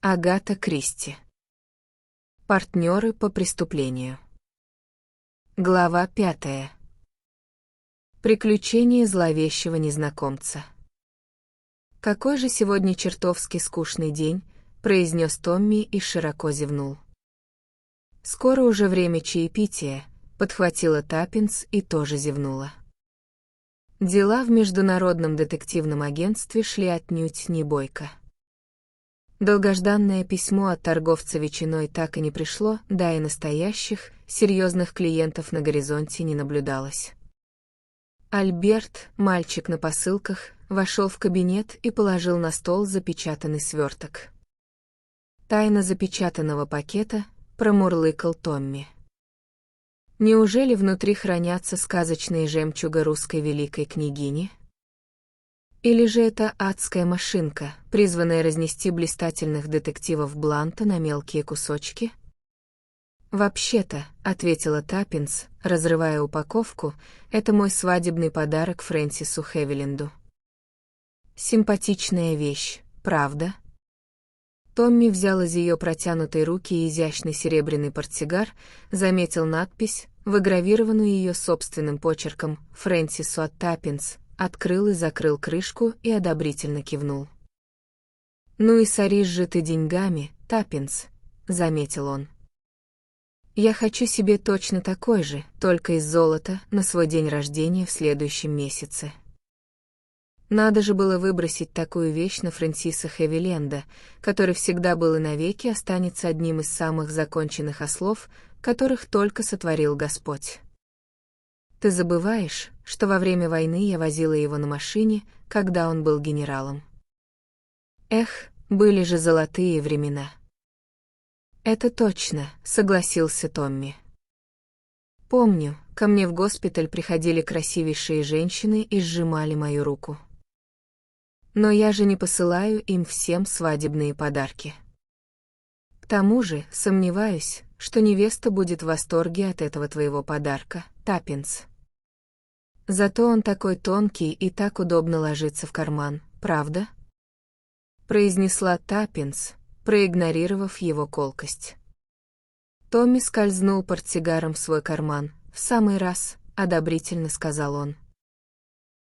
Агата Кристи. Партнеры по преступлению. Глава 5. Приключения зловещего незнакомца. «Какой же сегодня чертовски скучный день», — произнес Томми и широко зевнул. «Скоро уже время чаепития», — подхватила Таппинс и тоже зевнула. Дела в Международном детективном агентстве шли отнюдь не бойко. Долгожданное письмо от торговца ветчиной так и не пришло, да и настоящих, серьезных клиентов на горизонте не наблюдалось. Альберт, мальчик на посылках, вошел в кабинет и положил на стол запечатанный сверток. «Тайна запечатанного пакета», — промурлыкал Томми. «Неужели внутри хранятся сказочные жемчуга русской великой княгини? Или же это адская машинка, призванная разнести блистательных детективов Бланта на мелкие кусочки?» «Вообще-то», — ответила Таппинс, разрывая упаковку, — «это мой свадебный подарок Фрэнсису Хевиленду». «Симпатичная вещь, правда?» Томми взял из ее протянутой руки изящный серебряный портсигар, заметил надпись, выгравированную ее собственным почерком, «Фрэнсису от Таппинс», открыл и закрыл крышку и одобрительно кивнул. «Ну и соришь же ты деньгами, Таппинс», — заметил он. «Я хочу себе точно такой же, только из золота, на свой день рождения в следующем месяце». Надо же было выбросить такую вещь на Фрэнсиса Хевиленда, который всегда был и навеки останется одним из самых законченных ослов, которых только сотворил Господь. «Ты забываешь, что во время войны я возила его на машине, когда он был генералом?» «Эх, были же золотые времена». «Это точно», — согласился Томми. «Помню, ко мне в госпиталь приходили красивейшие женщины и сжимали мою руку. Но я же не посылаю им всем свадебные подарки. К тому же, сомневаюсь, что невеста будет в восторге от этого твоего подарка, Таппинс. Зато он такой тонкий и так удобно ложится в карман, правда?» Произнесла Таппинс, проигнорировав его колкость. Томми скользнул портсигаром в свой карман. «В самый раз», — одобрительно сказал он.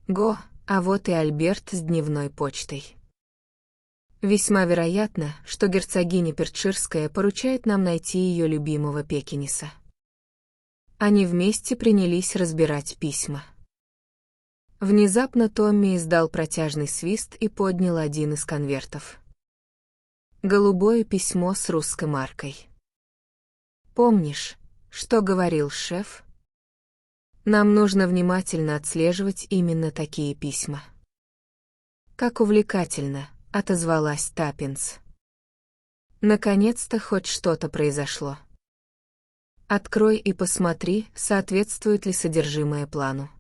«Го, а вот и Альберт с дневной почтой. Весьма вероятно, что герцогиня Перчирская поручает нам найти ее любимого Пекинеса». Они вместе принялись разбирать письма. Внезапно Томми издал протяжный свист и поднял один из конвертов. Голубое письмо с русской маркой. «Помнишь, что говорил шеф? Нам нужно внимательно отслеживать именно такие письма». «Как увлекательно», — отозвалась Таппинс. «Наконец-то хоть что-то произошло. Открой и посмотри, соответствует ли содержимое плану.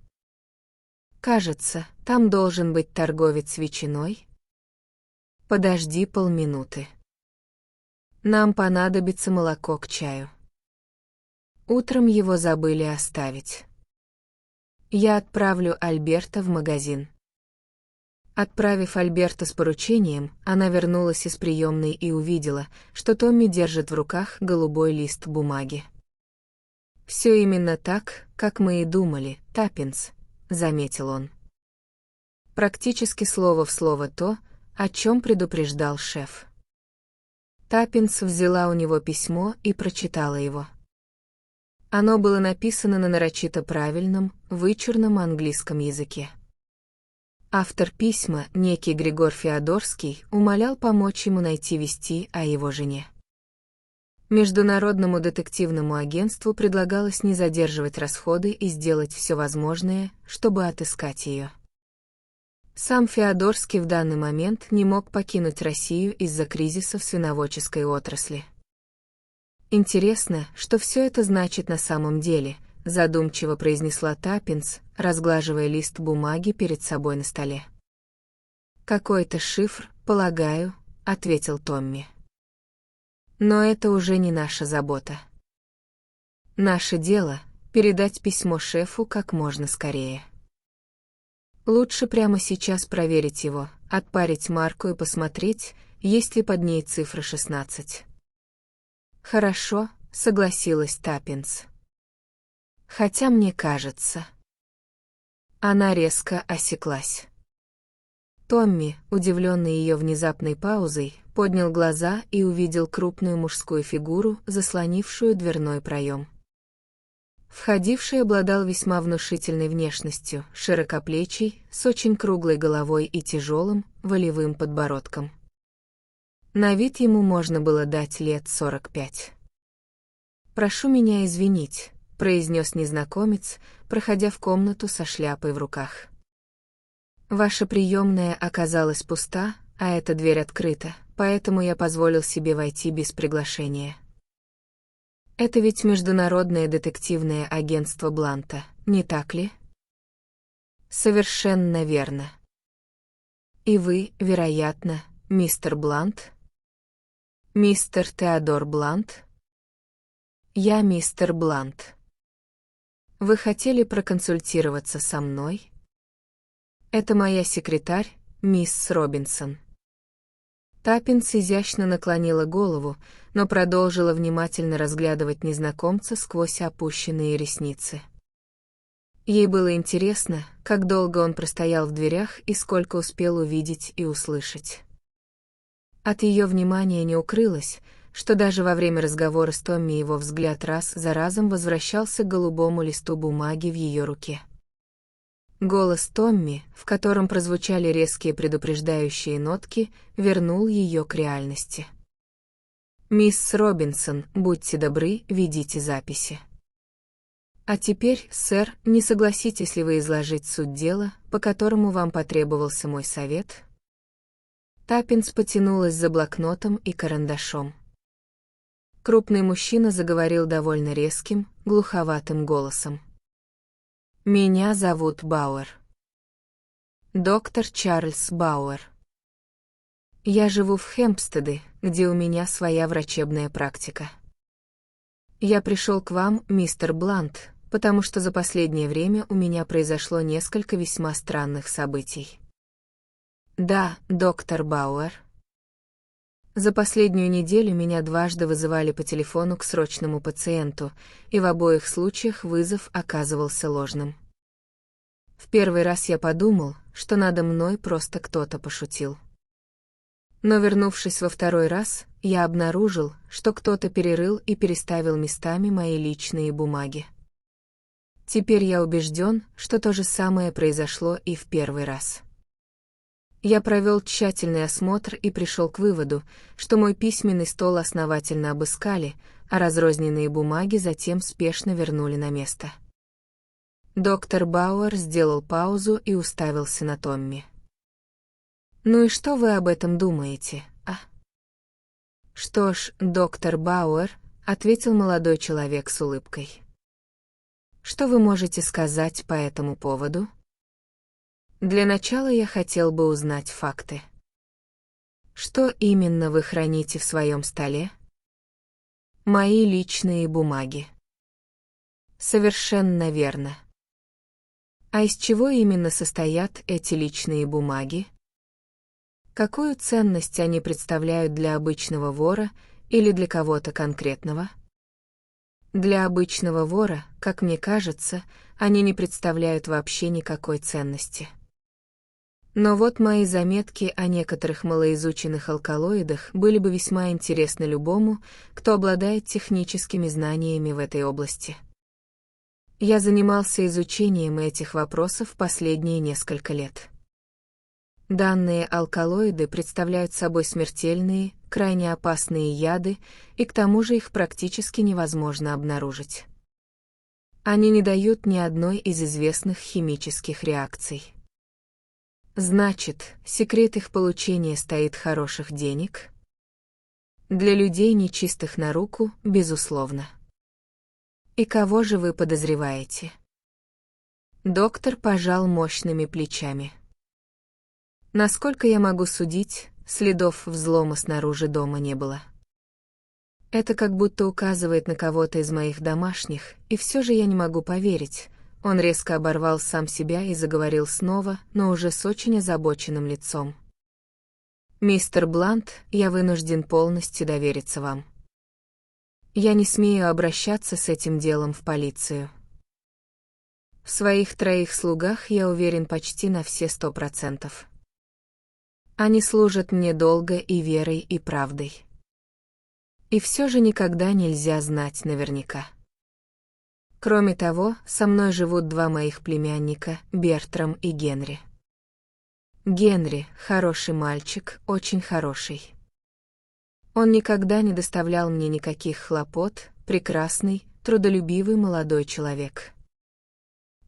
Кажется, там должен быть торговец ветчиной. Подожди полминуты. Нам понадобится молоко к чаю. Утром его забыли оставить. Я отправлю Альберта в магазин». Отправив Альберта с поручением, она вернулась из приемной и увидела, что Томми держит в руках голубой лист бумаги. «Все именно так, как мы и думали, Таппинс», — заметил он. «Практически слово в слово то, о чем предупреждал шеф». Таппинс взяла у него письмо и прочитала его. Оно было написано на нарочито правильном, вычурном английском языке. Автор письма, некий Григор Феодорский, умолял помочь ему найти вести о его жене. Международному детективному агентству предлагалось не задерживать расходы и сделать все возможное, чтобы отыскать ее. Сам Феодорский в данный момент не мог покинуть Россию из-за кризиса в свиноводческой отрасли. «Интересно, что все это значит на самом деле», — задумчиво произнесла Таппинс, разглаживая лист бумаги перед собой на столе. «Какой-то шифр, полагаю», — ответил Томми. «Но это уже не наша забота. Наше дело — передать письмо шефу как можно скорее». Лучше прямо сейчас проверить его, отпарить марку и посмотреть, есть ли под ней цифра 16. Хорошо, согласилась Таппинс. Хотя мне кажется... Она резко осеклась. Томми, удивленный ее внезапной паузой, поднял глаза и увидел крупную мужскую фигуру, заслонившую дверной проем. Входивший обладал весьма внушительной внешностью, широкоплечий, с очень круглой головой и тяжелым, волевым подбородком. На вид ему можно было дать лет 45. «Прошу меня извинить», — произнес незнакомец, проходя в комнату со шляпой в руках. «Ваша приемная оказалась пуста, а эта дверь открыта, поэтому я позволил себе войти без приглашения. Это ведь Международное детективное агентство Бланта, не так ли?» «Совершенно верно. И вы, вероятно, мистер Блант?» «Мистер Теодор Блант?» «Я мистер Блант. Вы хотели проконсультироваться со мной?» «Это моя секретарь, мисс Робинсон». Таппинс изящно наклонила голову, но продолжила внимательно разглядывать незнакомца сквозь опущенные ресницы. Ей было интересно, как долго он простоял в дверях и сколько успел увидеть и услышать. От ее внимания не укрылось, что даже во время разговора с Томми его взгляд раз за разом возвращался к голубому листу бумаги в ее руке. Голос Томми, в котором прозвучали резкие предупреждающие нотки, вернул ее к реальности. «Мисс Робинсон, будьте добры, ведите записи. А теперь, сэр, не согласитесь ли вы изложить суть дела, по которому вам потребовался мой совет?» Таппинс потянулась за блокнотом и карандашом. Крупный мужчина заговорил довольно резким, глуховатым голосом. «Меня зовут Бауэр. Доктор Чарльз Бауэр. Я живу в Хэмпстеде, где у меня своя врачебная практика. Я пришел к вам, мистер Блант, потому что за последнее время у меня произошло несколько весьма странных событий». «Да, доктор Бауэр. За последнюю неделю меня дважды вызывали по телефону к срочному пациенту, и в обоих случаях вызов оказывался ложным. В первый раз я подумал, что надо мной просто кто-то пошутил. Но вернувшись во второй раз, я обнаружил, что кто-то перерыл и переставил местами мои личные бумаги. Теперь я убежден, что то же самое произошло и в первый раз. Я провел тщательный осмотр и пришел к выводу, что мой письменный стол основательно обыскали, а разрозненные бумаги затем спешно вернули на место». Доктор Бауэр сделал паузу и уставился на Томми. «Ну и что вы об этом думаете, а?» «Что ж, доктор Бауэр», — ответил молодой человек с улыбкой. «Что вы можете сказать по этому поводу?» «Для начала я хотел бы узнать факты. Что именно вы храните в своем столе?» «Мои личные бумаги». «Совершенно верно. А из чего именно состоят эти личные бумаги? Какую ценность они представляют для обычного вора или для кого-то конкретного?» «Для обычного вора, как мне кажется, они не представляют вообще никакой ценности. Но вот мои заметки о некоторых малоизученных алкалоидах были бы весьма интересны любому, кто обладает техническими знаниями в этой области. Я занимался изучением этих вопросов последние несколько лет. Данные алкалоиды представляют собой смертельные, крайне опасные яды, и к тому же их практически невозможно обнаружить. Они не дают ни одной из известных химических реакций. Значит, секрет их получения стоит хороших денег? Для людей, нечистых на руку, безусловно. И кого же вы подозреваете? Доктор пожал мощными плечами. Насколько я могу судить, следов взлома снаружи дома не было. Это как будто указывает на кого-то из моих домашних, и все же я не могу поверить. Он резко оборвал сам себя и заговорил снова, но уже с очень озабоченным лицом. «Мистер Блант, я вынужден полностью довериться вам. Я не смею обращаться с этим делом в полицию. В своих 3 слугах я уверен почти на все 100%. Они служат мне долго и верой, и правдой. И все же никогда нельзя знать наверняка. Кроме того, со мной живут 2 моих племянника, Бертрам и Генри. Генри — хороший мальчик, очень хороший. Он никогда не доставлял мне никаких хлопот, прекрасный, трудолюбивый молодой человек.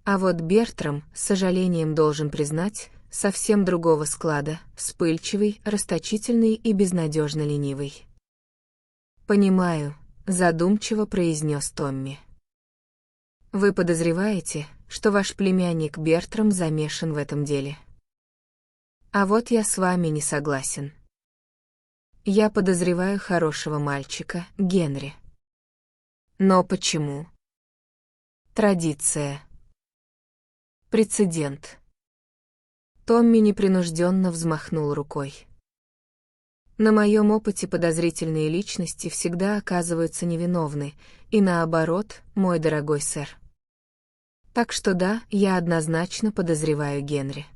А вот Бертрам, с сожалением должен признать, совсем другого склада, вспыльчивый, расточительный и безнадежно ленивый. «Понимаю», — задумчиво произнес Томми. «Вы подозреваете, что ваш племянник Бертрам замешан в этом деле? А вот я с вами не согласен. Я подозреваю хорошего мальчика, Генри». «Но почему?» «Традиция. Прецедент». Томми непринужденно взмахнул рукой. «На моем опыте подозрительные личности всегда оказываются невиновны, и наоборот, мой дорогой сэр. Так что да, я однозначно подозреваю Генри».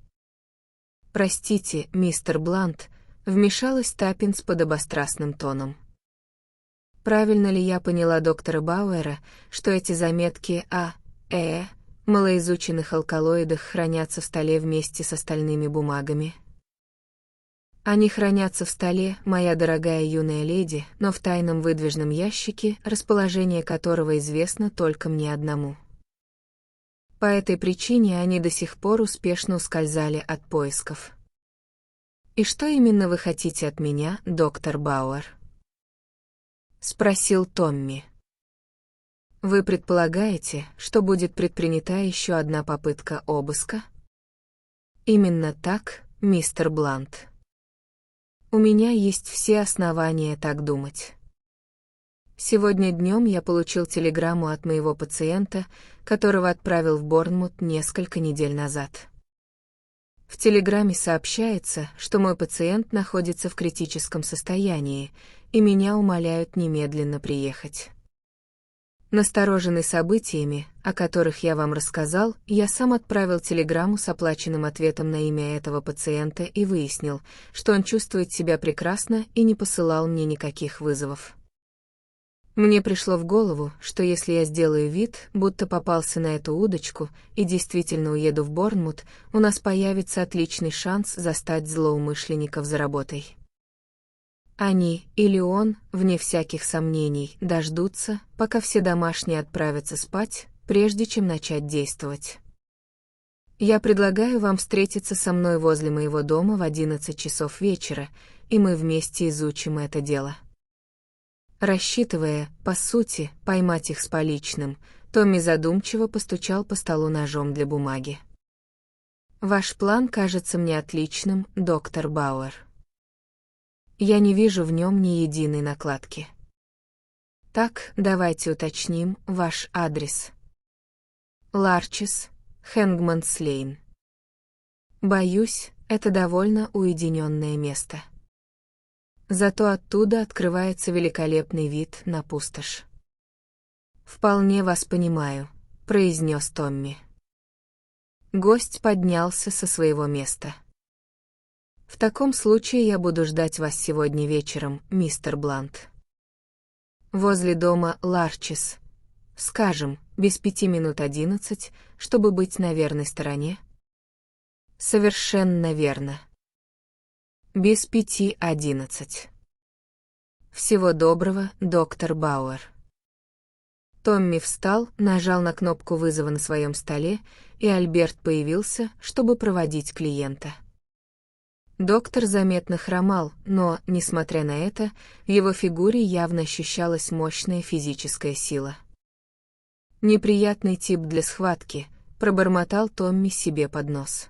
«Простите, мистер Блант», — вмешалась Таппинс подобострастным тоном. «Правильно ли я поняла доктора Бауэра, что эти заметки о малоизученных алкалоидах хранятся в столе вместе с остальными бумагами?» «Они хранятся в столе, моя дорогая юная леди, но в тайном выдвижном ящике, расположение которого известно только мне одному. По этой причине они до сих пор успешно ускользали от поисков». «И что именно вы хотите от меня, доктор Бауэр?» — спросил Томми. «Вы предполагаете, что будет предпринята еще одна попытка обыска?» «Именно так, мистер Блант. У меня есть все основания так думать. Сегодня днем я получил телеграмму от моего пациента, которого отправил в Борнмут несколько недель назад. В телеграмме сообщается, что мой пациент находится в критическом состоянии, и меня умоляют немедленно приехать. Настороженный событиями, о которых я вам рассказал, я сам отправил телеграмму с оплаченным ответом на имя этого пациента и выяснил, что он чувствует себя прекрасно и не посылал мне никаких вызовов. Мне пришло в голову, что если я сделаю вид, будто попался на эту удочку, и действительно уеду в Борнмут, у нас появится отличный шанс застать злоумышленников за работой. Они, или он, вне всяких сомнений, дождутся, пока все домашние отправятся спать, прежде чем начать действовать. Я предлагаю вам встретиться со мной возле моего дома в 11 часов вечера, и мы вместе изучим это дело. Рассчитывая, по сути, поймать их с поличным, Томми задумчиво постучал по столу ножом для бумаги. «Ваш план кажется мне отличным, доктор Бауэр. Я не вижу в нем ни единой накладки. Так, давайте уточним ваш адрес. Ларчес, Хэнгманс-Лейн. Боюсь, это довольно уединенное место. Зато оттуда открывается великолепный вид на пустошь». «Вполне вас понимаю», — произнес Томми. Гость поднялся со своего места. «В таком случае я буду ждать вас сегодня вечером, мистер Блант. Возле дома Ларчес. Скажем, без 5 минут 11, чтобы быть на верной стороне?» «Совершенно верно. Без 5:11. Всего доброго, доктор Бауэр». Томми встал, нажал на кнопку вызова на своем столе, и Альберт появился, чтобы проводить клиента. Доктор заметно хромал, но, несмотря на это, в его фигуре явно ощущалась мощная физическая сила. «Неприятный тип для схватки», — пробормотал Томми себе под нос.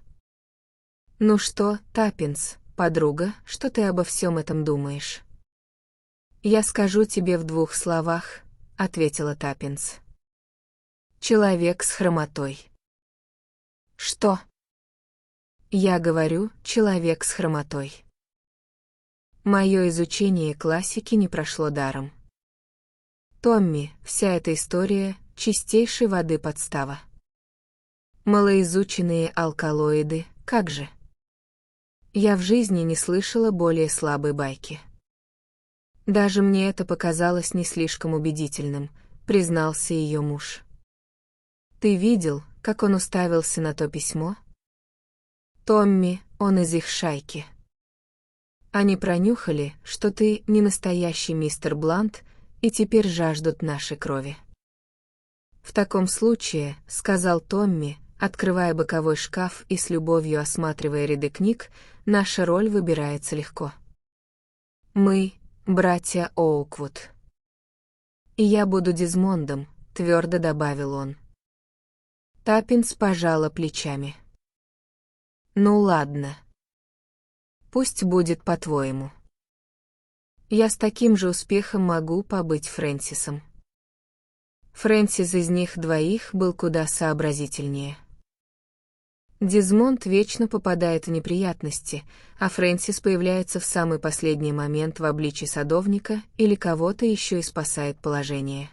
«Ну что, Таппинс, подруга, что ты обо всем этом думаешь?» «Я скажу тебе в 2 словах», — ответила Таппинс. «Человек с хромотой». Что? Я говорю, человек с хромотой. Мое изучение классики не прошло даром. Томми, вся эта история — чистейшей воды подстава. Малоизученные алкалоиды, как же? Я в жизни не слышала более слабой байки. Даже мне это показалось не слишком убедительным, признался ее муж. Ты видел, как он уставился на то письмо? Томми, он из их шайки. Они пронюхали, что ты не настоящий мистер Блант, и теперь жаждут нашей крови. В таком случае, сказал Томми, открывая боковой шкаф и с любовью осматривая ряды книг, наша роль выбирается легко. Мы — братья Оуквуд. И я буду Дезмондом, твердо добавил он. Таппинс пожала плечами. Ну ладно. Пусть будет по-твоему. Я с таким же успехом могу побыть Фрэнсисом. Фрэнсис из них двоих был куда сообразительнее. Дезмонд вечно попадает в неприятности, а Фрэнсис появляется в самый последний момент в обличье садовника или кого-то еще и спасает положение.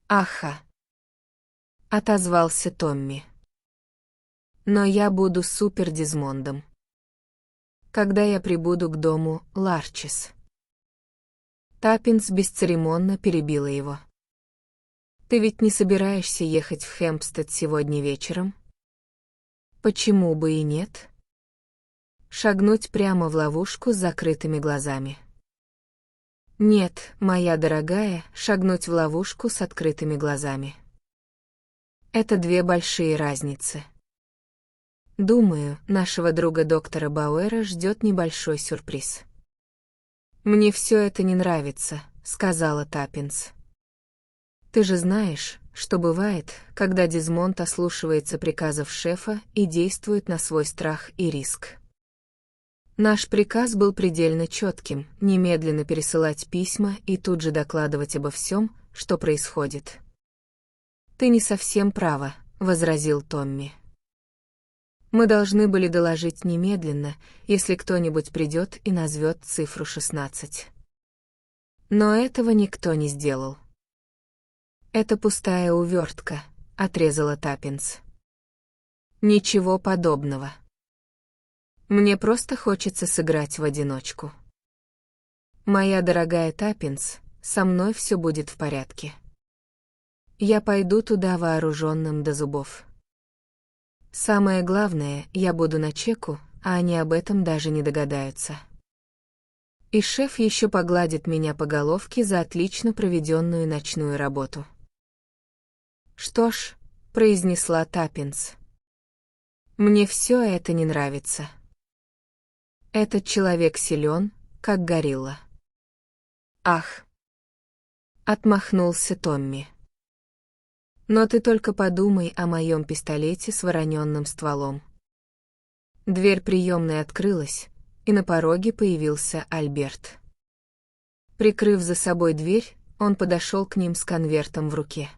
«Аха!» — отозвался Томми. «Но я буду супер-Дезмондом. Когда я прибуду к дому Ларчис». Таппинс бесцеремонно перебила его. «Ты ведь не собираешься ехать в Хэмпстед сегодня вечером?» «Почему бы и нет?» Шагнуть прямо в ловушку с закрытыми глазами. «Нет, моя дорогая, шагнуть в ловушку с открытыми глазами. Это две большие разницы. Думаю, нашего друга доктора Бауэра ждет небольшой сюрприз». «Мне все это не нравится», — сказала Таппинс. «Ты же знаешь, что бывает, когда Дезмонд ослушивается приказов шефа и действует на свой страх и риск. Наш приказ был предельно четким — немедленно пересылать письма и тут же докладывать обо всем, что происходит». «Ты не совсем права», — возразил Томми. «Мы должны были доложить немедленно, если кто-нибудь придет и назовет цифру 16. Но этого никто не сделал». «Это пустая увертка», — отрезала Таппинс. «Ничего подобного. Мне просто хочется сыграть в одиночку. Моя дорогая Таппинс, со мной все будет в порядке. Я пойду туда вооруженным до зубов. Самое главное, я буду на чеку, а они об этом даже не догадаются. И шеф еще погладит меня по головке за отлично проведенную ночную работу». «Что ж», — произнесла Таппинс, — «мне все это не нравится. Этот человек силен, как горилла». «Ах!» — отмахнулся Томми. «Но ты только подумай о моем пистолете с вороненным стволом». Дверь приемной открылась, и на пороге появился Альберт. Прикрыв за собой дверь, он подошел к ним с конвертом в руке.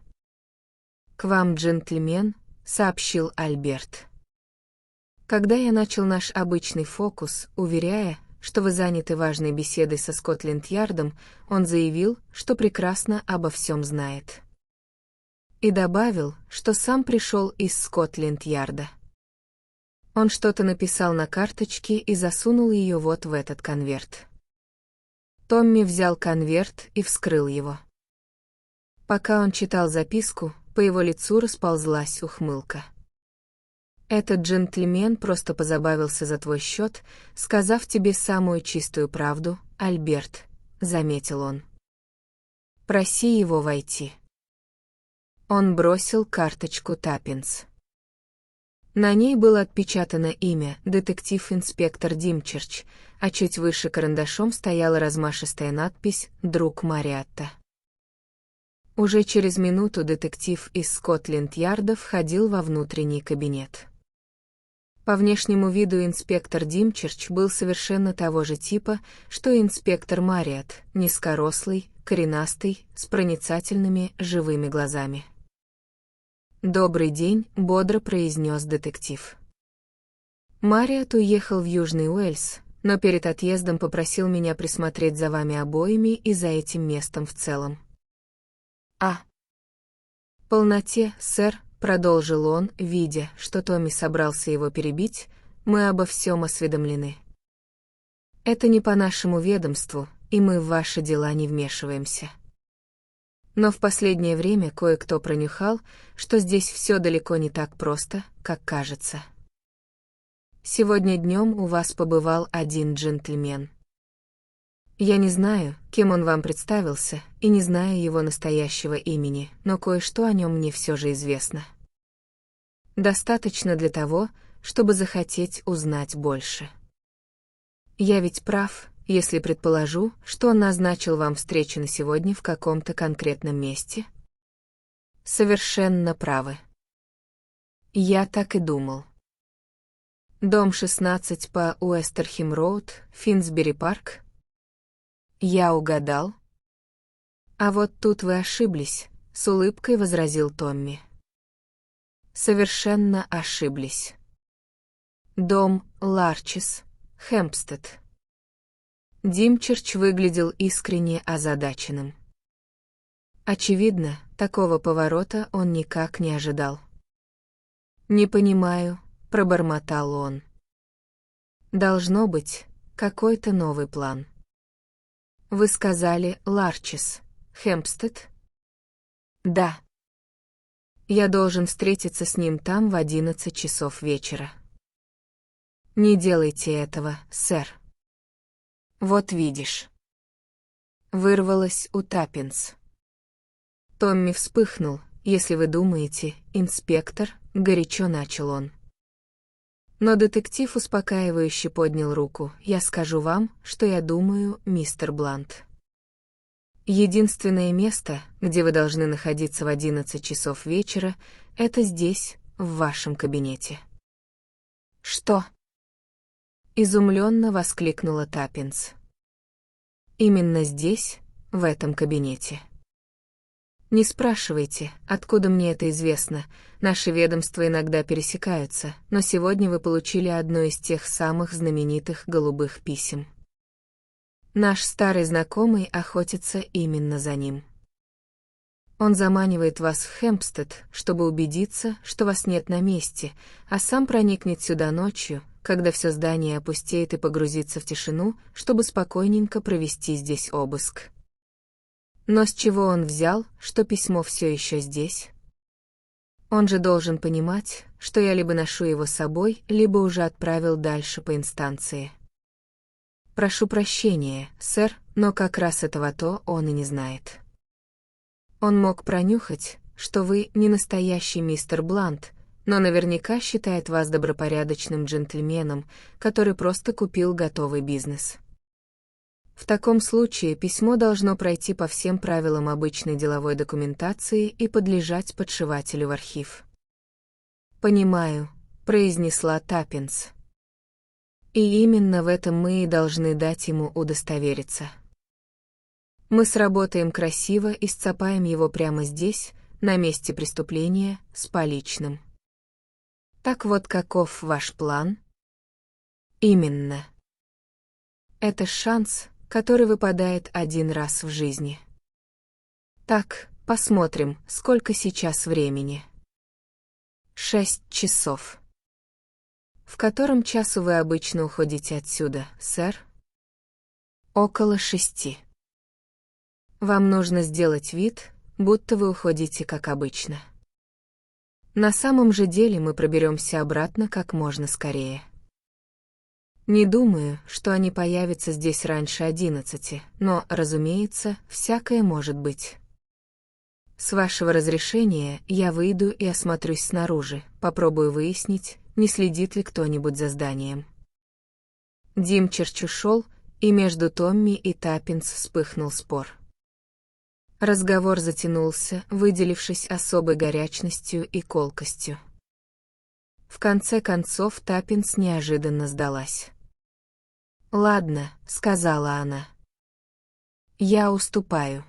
«К вам, джентльмен», — сообщил Альберт. «Когда я начал наш обычный фокус, уверяя, что вы заняты важной беседой со Скотленд-Ярдом, он заявил, что прекрасно обо всем знает. И добавил, что сам пришел из Скотленд-Ярда. Он что-то написал на карточке и засунул ее вот в этот конверт». Томми взял конверт и вскрыл его. Пока он читал записку, по его лицу расползлась ухмылка. «Этот джентльмен просто позабавился за твой счет, сказав тебе самую чистую правду, Альберт», — заметил он. «Проси его войти». Он бросил карточку Таппинс. На ней было отпечатано имя детектив-инспектор Димчерч, а чуть выше карандашом стояла размашистая надпись «Друг Мариатта». Уже через минуту детектив из Скотленд-Ярда входил во внутренний кабинет. По внешнему виду инспектор Димчерч был совершенно того же типа, что и инспектор Мариатт, низкорослый, коренастый, с проницательными, живыми глазами. добрый день», — бодро произнес детектив. «Марриott уехал в Южный Уэльс, но перед отъездом попросил меня присмотреть за вами обоими и за этим местом в целом». «Полноте, сэр», — продолжил он, видя, что Томми собрался его перебить, «мы обо всем осведомлены. Это не по нашему ведомству, и мы в ваши дела не вмешиваемся. Но в последнее время кое-кто пронюхал, что здесь все далеко не так просто, как кажется. Сегодня днем у вас побывал один джентльмен. Я не знаю, кем он вам представился, и не знаю его настоящего имени, но кое-что о нем мне все же известно. Достаточно для того, чтобы захотеть узнать больше. Я ведь прав, если предположу, что он назначил вам встречу на сегодня в каком-то конкретном месте? Совершенно правы. Я так и думал. Дом 16 по Уэстерхем-роуд, Финсбери-парк? Я угадал? А вот тут вы ошиблись, с улыбкой возразил Томми. Совершенно ошиблись. Дом Ларчис, Хэмпстед. Димчерч выглядел искренне озадаченным. Очевидно, такого поворота он никак не ожидал. «Не понимаю», — пробормотал он. «Должно быть, какой-то новый план». «Вы сказали Ларчис, Хэмпстед?» «Да». «Я должен встретиться с ним там в 11 часов вечера». «Не делайте этого, сэр». «Вот видишь». Вырвалось у Таппинс. Томми вспыхнул. «Если вы думаете, инспектор», — горячо начал он. Но детектив успокаивающе поднял руку. «Я скажу вам, что я думаю, мистер Блант. Единственное место, где вы должны находиться в 11 часов вечера, это здесь, в вашем кабинете». «Что?» — изумленно воскликнула Таппинс. «Именно здесь, в этом кабинете». «Не спрашивайте, откуда мне это известно, наши ведомства иногда пересекаются, но сегодня вы получили одно из тех самых знаменитых голубых писем. Наш старый знакомый охотится именно за ним. Он заманивает вас в Хэмпстед, чтобы убедиться, что вас нет на месте, а сам проникнет сюда ночью, когда все здание опустеет, и погрузится в тишину, чтобы спокойненько провести здесь обыск. Но с чего он взял, что письмо все еще здесь? Он же должен понимать, что я либо ношу его с собой, либо уже отправил дальше по инстанции. Прошу прощения, сэр, но как раз этого-то он и не знает. Он мог пронюхать, что вы не настоящий мистер Блант, но наверняка считает вас добропорядочным джентльменом, который просто купил готовый бизнес. В таком случае письмо должно пройти по всем правилам обычной деловой документации и подлежать подшивателю в архив. «Понимаю», — произнесла Таппинс. «И именно в этом мы и должны дать ему удостовериться. Мы сработаем красиво и сцапаем его прямо здесь, на месте преступления, с поличным». «Так вот каков ваш план?» «Именно. Это шанс, который выпадает один раз в жизни. Так, посмотрим, сколько сейчас времени. 6 часов. В котором часу вы обычно уходите отсюда, сэр? Около 6. Вам нужно сделать вид, будто вы уходите как обычно. На самом же деле мы проберемся обратно как можно скорее. Не думаю, что они появятся здесь раньше 11, но, разумеется, всякое может быть. С вашего разрешения я выйду и осмотрюсь снаружи, попробую выяснить, не следит ли кто-нибудь за зданием. Димчерч ушел, и между Томми и Таппинс вспыхнул спор. Разговор затянулся, выделившись особой горячностью и колкостью. В конце концов Таппинс неожиданно сдалась. «Ладно», — сказала она. «Я уступаю.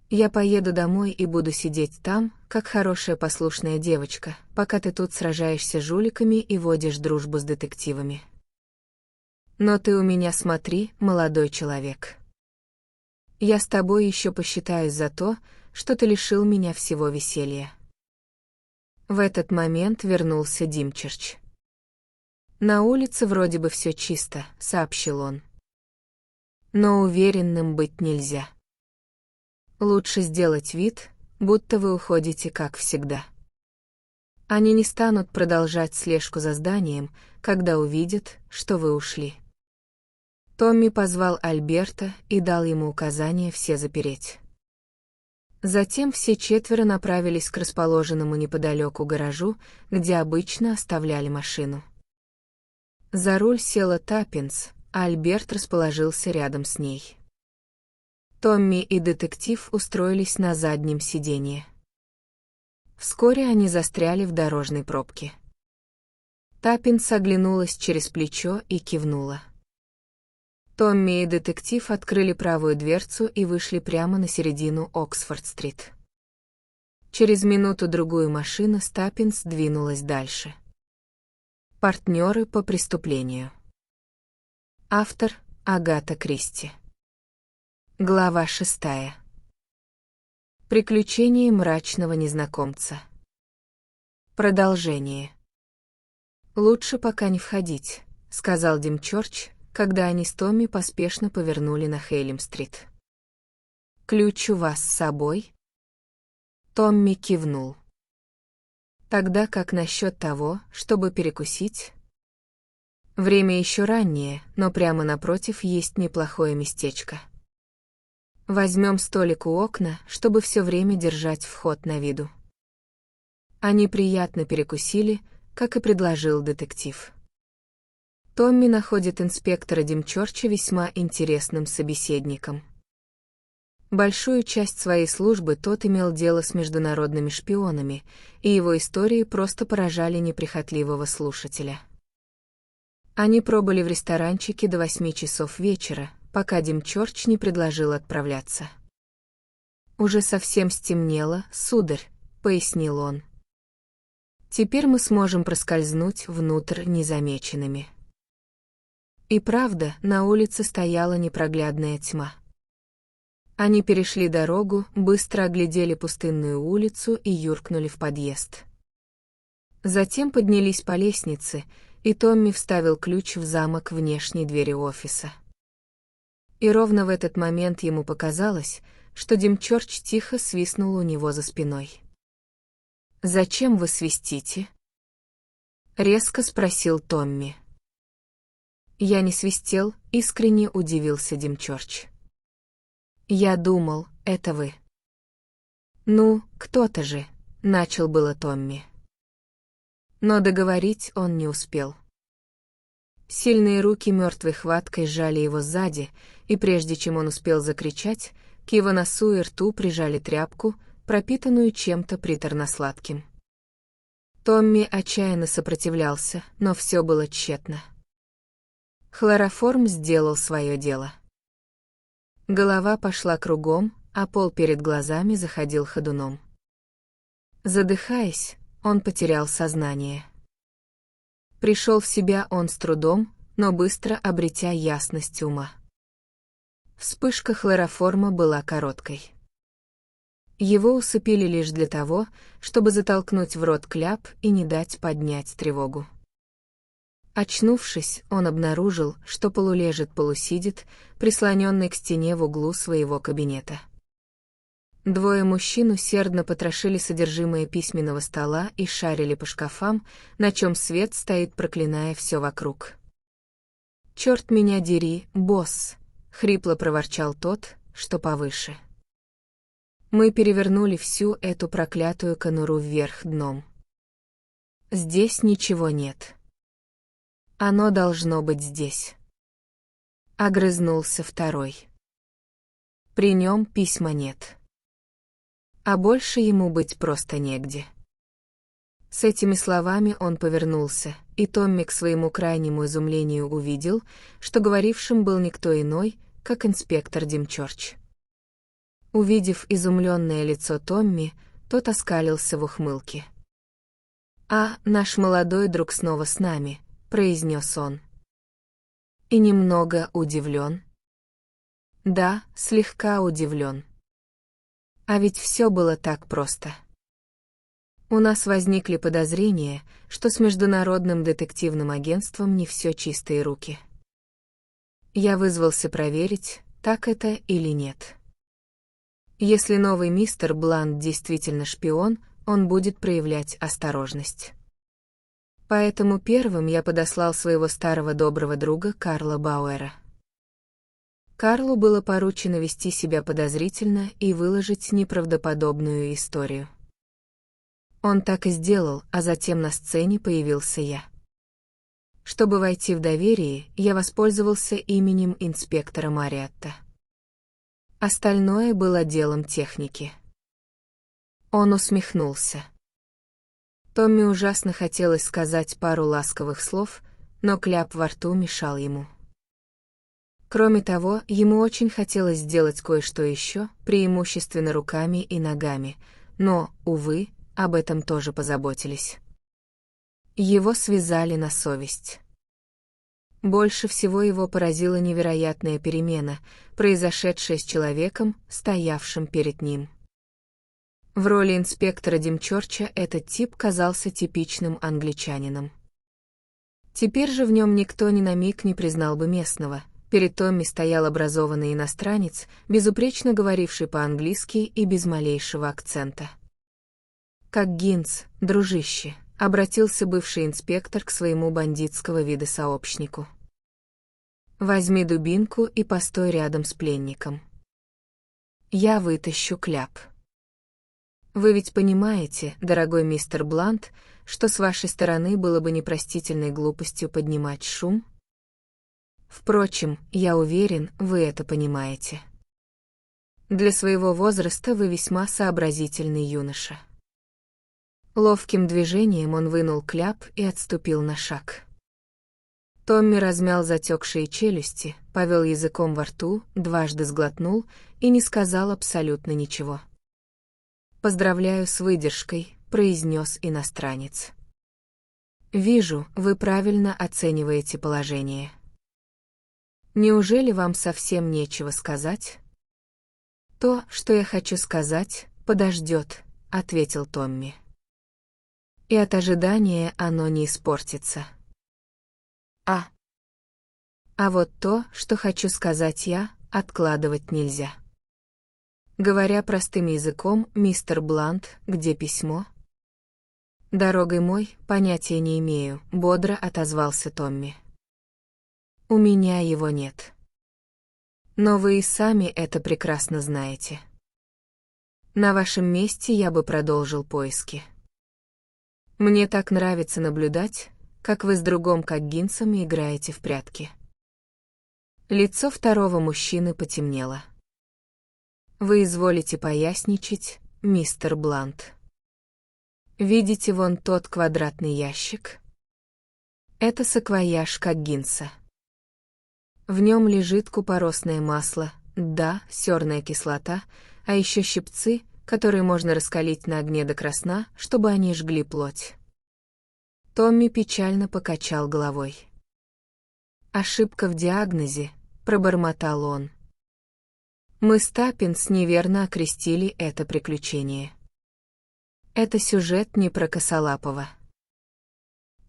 Я поеду домой и буду сидеть там, как хорошая послушная девочка, пока ты тут сражаешься с жуликами и водишь дружбу с детективами. Но ты у меня смотри, молодой человек. Я с тобой еще посчитаюсь за то, что ты лишил меня всего веселья. В этот момент вернулся Димчерч. «На улице вроде бы все чисто», — сообщил он. «Но уверенным быть нельзя. Лучше сделать вид, будто вы уходите как всегда. Они не станут продолжать слежку за зданием, когда увидят, что вы ушли». Томми позвал Альберта и дал ему указание все запереть. Затем все четверо направились к расположенному неподалеку гаражу, где обычно оставляли машину. За руль села Таппинс, а Альберт расположился рядом с ней. Томми и детектив устроились на заднем сиденье. Вскоре они застряли в дорожной пробке. Таппинс оглянулась через плечо и кивнула. Томми и детектив открыли правую дверцу и вышли прямо на середину Оксфорд-стрит. Через минуту-другую машина с Таппинс двинулась дальше. Партнеры по преступлению. Автор Агата Кристи. Глава 6. Приключения мрачного незнакомца. Продолжение. «Лучше пока не входить», — сказал Димчерч, когда они с Томми поспешно повернули на Хейлем-стрит. «Ключ у вас с собой?» Томми кивнул. «Тогда как насчет того, чтобы перекусить?» «Время еще раннее, но прямо напротив есть неплохое местечко. Возьмем столик у окна, чтобы все время держать вход на виду». Они приятно перекусили, как и предложил детектив. Томми находит инспектора Димчерча весьма интересным собеседником. Большую часть своей службы тот имел дело с международными шпионами, и его истории просто поражали неприхотливого слушателя. Они пробыли в ресторанчике до 8 часов вечера, пока Димчерч не предложил отправляться. «Уже совсем стемнело, сударь», — пояснил он. «Теперь мы сможем проскользнуть внутрь незамеченными». И правда, на улице стояла непроглядная тьма. Они перешли дорогу, быстро оглядели пустынную улицу и юркнули в подъезд. Затем поднялись по лестнице, и Томми вставил ключ в замок внешней двери офиса. И ровно в этот момент ему показалось, что Димчерч тихо свистнул у него за спиной. «Зачем вы свистите?» — резко спросил Томми. «Я не свистел», — искренне удивился Димчерч. «Я думал, это вы». «Ну, кто-то же», — начал было Томми. Но договорить он не успел. Сильные руки мертвой хваткой сжали его сзади, и прежде чем он успел закричать, к его носу и рту прижали тряпку, пропитанную чем-то приторно-сладким. Томми отчаянно сопротивлялся, но все было тщетно. Хлороформ сделал свое дело. Голова пошла кругом, а пол перед глазами заходил ходуном. Задыхаясь, он потерял сознание. Пришел в себя он с трудом, но быстро обретя ясность ума. Вспышка хлороформа была короткой. Его усыпили лишь для того, чтобы затолкнуть в рот кляп и не дать поднять тревогу. Очнувшись, он обнаружил, что полулежит-полусидит, прислоненный к стене в углу своего кабинета. Двое мужчин усердно потрошили содержимое письменного стола и шарили по шкафам, на чем свет стоит, проклиная все вокруг. «Черт меня дери, босс!» — хрипло проворчал тот, что повыше. «Мы перевернули всю эту проклятую конуру вверх дном. Здесь ничего нет. Оно должно быть здесь». Огрызнулся второй. «При нем письма нет. А больше ему быть просто негде». С этими словами он повернулся, и Томми к своему крайнему изумлению увидел, что говорившим был никто иной, как инспектор Димчерч. Увидев изумленное лицо Томми, тот оскалился в ухмылке. «А, наш молодой друг снова с нами», — произнес он. «И немного удивлен?» «Да, слегка удивлен. А ведь все было так просто. У нас возникли подозрения, что с Международным детективным агентством не все чистые руки. Я вызвался проверить, так это или нет. Если новый мистер Блант действительно шпион, он будет проявлять осторожность. Поэтому первым я подослал своего старого доброго друга Карла Бауэра. Карлу было поручено вести себя подозрительно и выложить неправдоподобную историю. Он так и сделал, а затем на сцене появился я. Чтобы войти в доверие, я воспользовался именем инспектора Мариотта. Остальное было делом техники. Он усмехнулся. Томми ужасно хотелось сказать пару ласковых слов, но кляп во рту мешал ему. Кроме того, ему очень хотелось сделать кое-что еще, преимущественно руками и ногами, но, увы, об этом тоже позаботились. Его связали на совесть. Больше всего его поразила невероятная перемена, произошедшая с человеком, стоявшим перед ним. В роли инспектора Димчорча этот тип казался типичным англичанином. Теперь же в нем никто ни на миг не признал бы местного. Перед Томми стоял образованный иностранец, безупречно говоривший по-английски и без малейшего акцента. «Как Гинц, дружище», — обратился бывший инспектор к своему бандитского вида сообщнику. «Возьми дубинку и постой рядом с пленником. Я вытащу кляп. Вы ведь понимаете, дорогой мистер Блант, что с вашей стороны было бы непростительной глупостью поднимать шум? Впрочем, я уверен, вы это понимаете. Для своего возраста вы весьма сообразительный юноша». Ловким движением он вынул кляп и отступил на шаг. Томми размял затекшие челюсти, повел языком во рту, дважды сглотнул и не сказал абсолютно ничего. «Поздравляю с выдержкой», — произнес иностранец. «Вижу, вы правильно оцениваете положение. Неужели вам совсем нечего сказать?» «То, что я хочу сказать, подождет», — ответил Томми. «И от ожидания оно не испортится. А вот то, что хочу сказать я, откладывать нельзя. Говоря простым языком, мистер Блант, где письмо?» «Дорогой мой, понятия не имею», — бодро отозвался Томми. «У меня его нет. Но вы и сами это прекрасно знаете. На вашем месте я бы продолжил поиски. Мне так нравится наблюдать, как вы с другом как Гинсом играете в прятки». Лицо второго мужчины потемнело. «Вы изволите поясничать, мистер Блант. Видите вон тот квадратный ящик? Это саквояж как Гинса. В нем лежит купоросное масло, да, серная кислота, а еще щипцы, которые можно раскалить на огне до красна, чтобы они жгли плоть». Томми печально покачал головой. «Ошибка в диагнозе», — пробормотал он. «Мы с Таппинс неверно окрестили это приключение. Это сюжет не про Косолапова.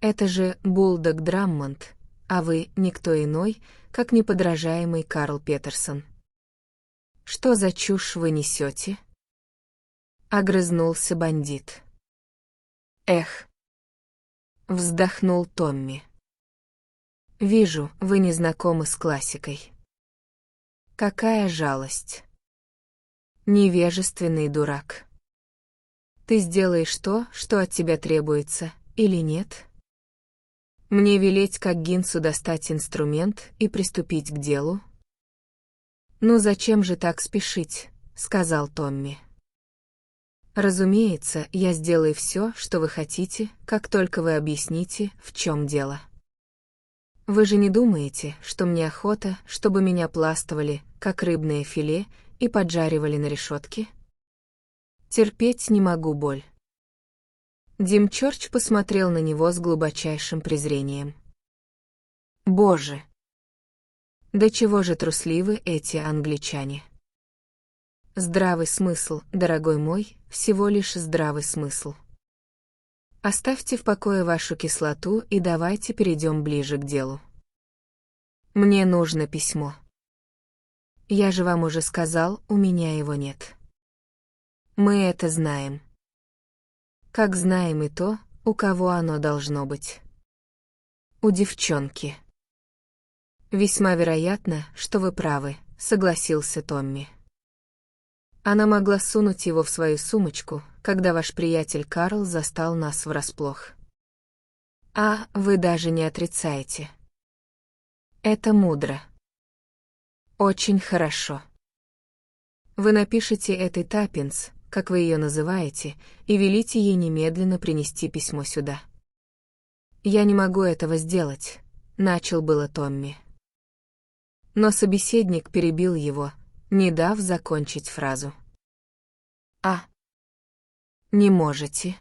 Это же Булдог Драммонд, а вы никто иной, как неподражаемый Карл Петерсон. Что за чушь вы несете?» Огрызнулся бандит. «Эх!» — вздохнул Томми. «Вижу, вы не знакомы с классикой. Какая жалость. Невежественный дурак. Ты сделаешь то, что от тебя требуется, или нет? Мне велеть как Гинсу достать инструмент и приступить к делу?» «Ну зачем же так спешить?» — сказал Томми. «Разумеется, я сделаю все, что вы хотите, как только вы объясните, в чем дело. Вы же не думаете, что мне охота, чтобы меня пластовали, как рыбное филе, и поджаривали на решетке? Терпеть не могу боль. Димчорч посмотрел на него с глубочайшим презрением. Боже! Да чего же трусливы эти англичане? Здравый смысл, дорогой мой, всего лишь здравый смысл. Оставьте в покое вашу кислоту и давайте перейдем ближе к делу. Мне нужно письмо. Я же вам уже сказал, у меня его нет. Мы это знаем. Как знаем и то, у кого оно должно быть. У девчонки. Весьма вероятно, что вы правы, согласился Томми. Она могла сунуть его в свою сумочку, когда ваш приятель Карл застал нас врасплох. А, вы даже не отрицаете. Это мудро. Очень хорошо. Вы напишите этой Таппинс, как вы ее называете, и велите ей немедленно принести письмо сюда. Я не могу этого сделать, начал было Томми. Но собеседник перебил его, не дав закончить фразу. Не можете?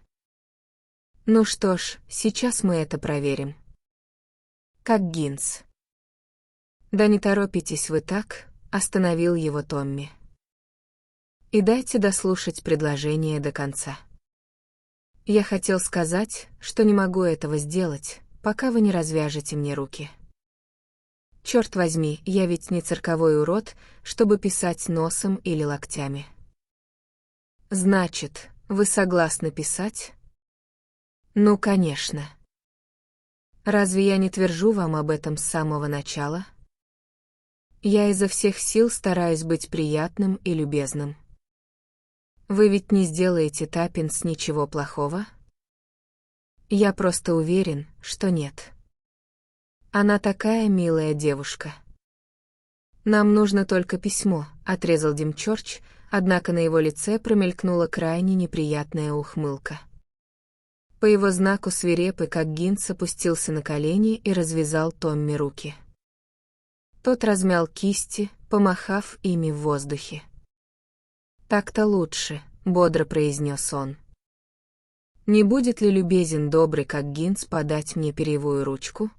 Ну что ж, сейчас мы это проверим. Как Гинс. Да не торопитесь вы так, остановил его Томми. И дайте дослушать предложение до конца. Я хотел сказать, что не могу этого сделать, пока вы не развяжете мне руки. Черт возьми, я ведь не цирковой урод, чтобы писать носом или локтями. Значит, вы согласны писать? Ну, конечно. Разве я не твержу вам об этом с самого начала? Я изо всех сил стараюсь быть приятным и любезным. Вы ведь не сделаете Таппинс ничего плохого? Я просто уверен, что нет. Она такая милая девушка. Нам нужно только письмо, отрезал Димчорч, однако на его лице промелькнула крайне неприятная ухмылка. По его знаку свирепый, как Гинс, опустился на колени и развязал Томми руки. Тот размял кисти, помахав ими в воздухе. «Так-то лучше», — бодро произнес он. «Не будет ли любезен добрый, как Гинс, подать мне перьевую ручку?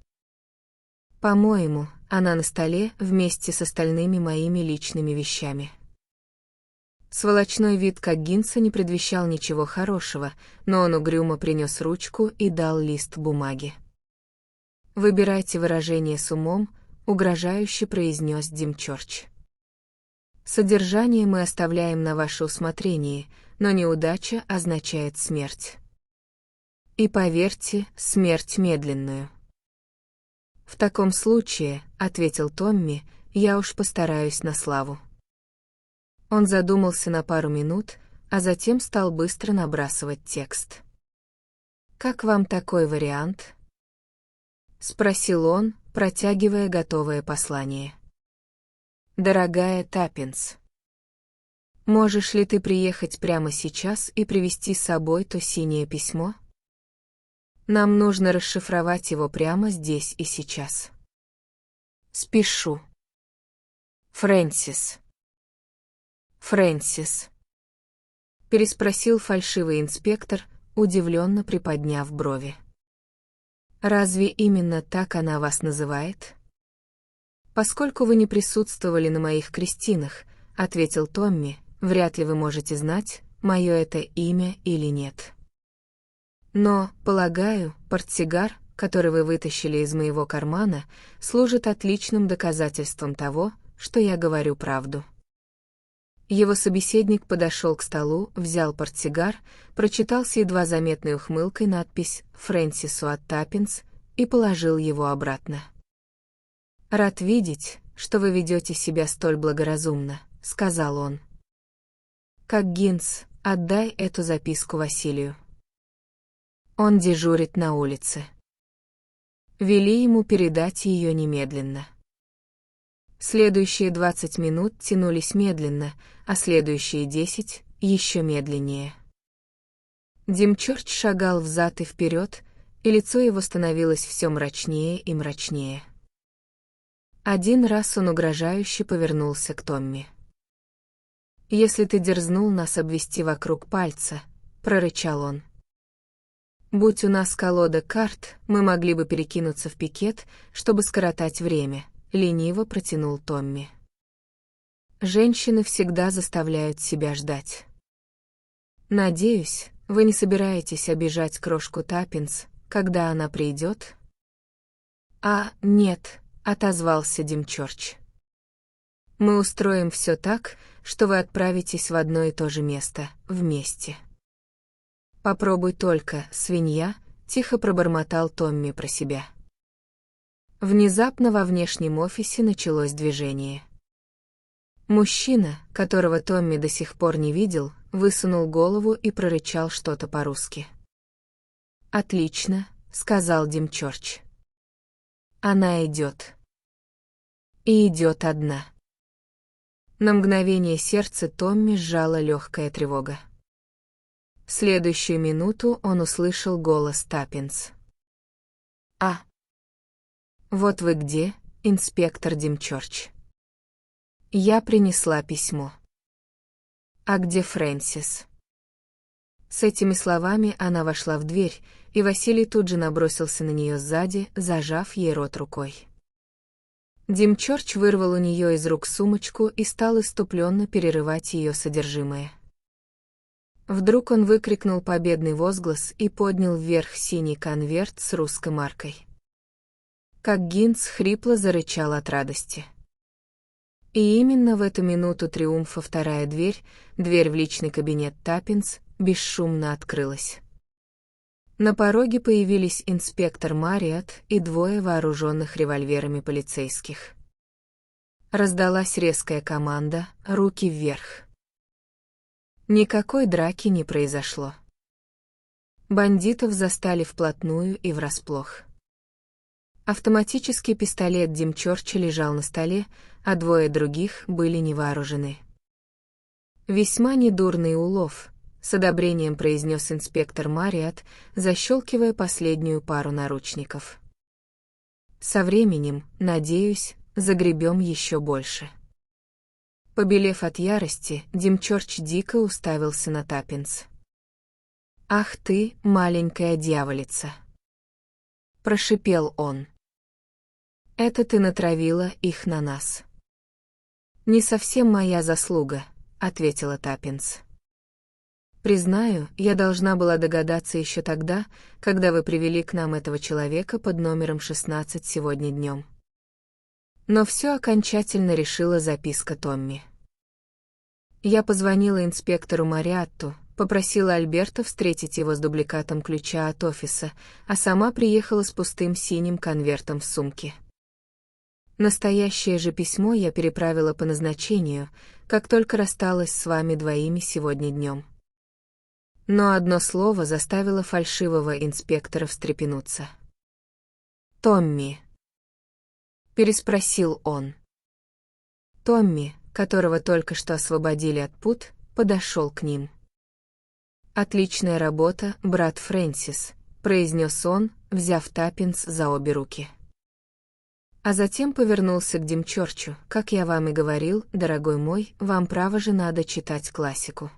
По-моему, она на столе вместе с остальными моими личными вещами». Сволочной вид как Гинса не предвещал ничего хорошего, но он угрюмо принес ручку и дал лист бумаги. «Выбирайте выражение с умом», — угрожающе произнес Димчорч. «Содержание мы оставляем на ваше усмотрение, но неудача означает смерть. И поверьте, смерть медленную». «В таком случае», — ответил Томми, — «я уж постараюсь на славу». Он задумался на пару минут, а затем стал быстро набрасывать текст. «Как вам такой вариант?» — спросил он, протягивая готовое послание. «Дорогая Таппинс, можешь ли ты приехать прямо сейчас и привезти с собой то синее письмо? Нам нужно расшифровать его прямо здесь и сейчас. Спешу. Фрэнсис». «Фрэнсис?» — переспросил фальшивый инспектор, удивленно приподняв брови. «Разве именно так она вас называет?» «Поскольку вы не присутствовали на моих крестинах», — ответил Томми, — «вряд ли вы можете знать, мое это имя или нет. Но, полагаю, портсигар, который вы вытащили из моего кармана, служит отличным доказательством того, что я говорю правду». Его собеседник подошел к столу, взял портсигар, прочитал с едва заметной ухмылкой надпись «Фрэнсису от Таппинс» и положил его обратно. «Рад видеть, что вы ведете себя столь благоразумно», — сказал он. «Как Гинс, отдай эту записку Василию. Он дежурит на улице. Вели ему передать ее немедленно». Следующие 20 минут тянулись медленно, а следующие 10 — еще медленнее. Димчорч шагал взад и вперед, и лицо его становилось все мрачнее и мрачнее. Один раз он угрожающе повернулся к Томми. «Если ты дерзнул нас обвести вокруг пальца», — прорычал он. «Будь у нас колода карт, мы могли бы перекинуться в пикет, чтобы скоротать время», — лениво протянул Томми. «Женщины всегда заставляют себя ждать. Надеюсь, вы не собираетесь обижать крошку Таппинс, когда она придет?» Нет», — отозвался Димчорч. «Мы устроим все так, что вы отправитесь в одно и то же место, вместе». «Попробуй только, свинья», — тихо пробормотал Томми про себя. Внезапно во внешнем офисе началось движение. Мужчина, которого Томми до сих пор не видел, высунул голову и прорычал что-то по-русски. «Отлично», — сказал Димчорч. «Она идет. И идет одна». На мгновение сердце Томми сжала легкая тревога. В следующую минуту он услышал голос Таппинс. «Вот вы где, инспектор Димчорч. Я принесла письмо. А где Фрэнсис?» С этими словами она вошла в дверь, и Василий тут же набросился на нее сзади, зажав ей рот рукой. Димчорч вырвал у нее из рук сумочку и стал исступленно перерывать ее содержимое. Вдруг он выкрикнул победный возглас и поднял вверх синий конверт с русской маркой. Как Гинц хрипло зарычал от радости. И именно в эту минуту триумфа вторая дверь в личный кабинет Таппинс, бесшумно открылась. На пороге появились инспектор Мариот и двое вооруженных револьверами полицейских. Раздалась резкая команда «Руки вверх». Никакой драки не произошло. Бандитов застали вплотную и врасплох. Автоматический пистолет Димчорча лежал на столе, а двое других были невооружены. «Весьма недурный улов», — с одобрением произнес инспектор Мариот, защелкивая последнюю пару наручников. «Со временем, надеюсь, загребем еще больше». Побелев от ярости, Димчорч дико уставился на Таппинс. «Ах ты, маленькая дьяволица!» — прошипел он. «Это ты натравила их на нас». «Не совсем моя заслуга», — ответила Таппинс. «Признаю, я должна была догадаться еще тогда, когда вы привели к нам этого человека под номером 16 сегодня днем. Но все окончательно решила записка Томми. Я позвонила инспектору Мариатту, попросила Альберта встретить его с дубликатом ключа от офиса, а сама приехала с пустым синим конвертом в сумке. Настоящее же письмо я переправила по назначению, как только рассталась с вами двоими сегодня днем». Но одно слово заставило фальшивого инспектора встрепенуться. «Томми?» — переспросил он. Томми, которого только что освободили от пут, подошел к ним. «Отличная работа, брат Фрэнсис», — произнес он, взяв Таппинс за обе руки. А затем повернулся к Димчорчу. «Как я вам и говорил, дорогой мой, вам право же надо читать классику».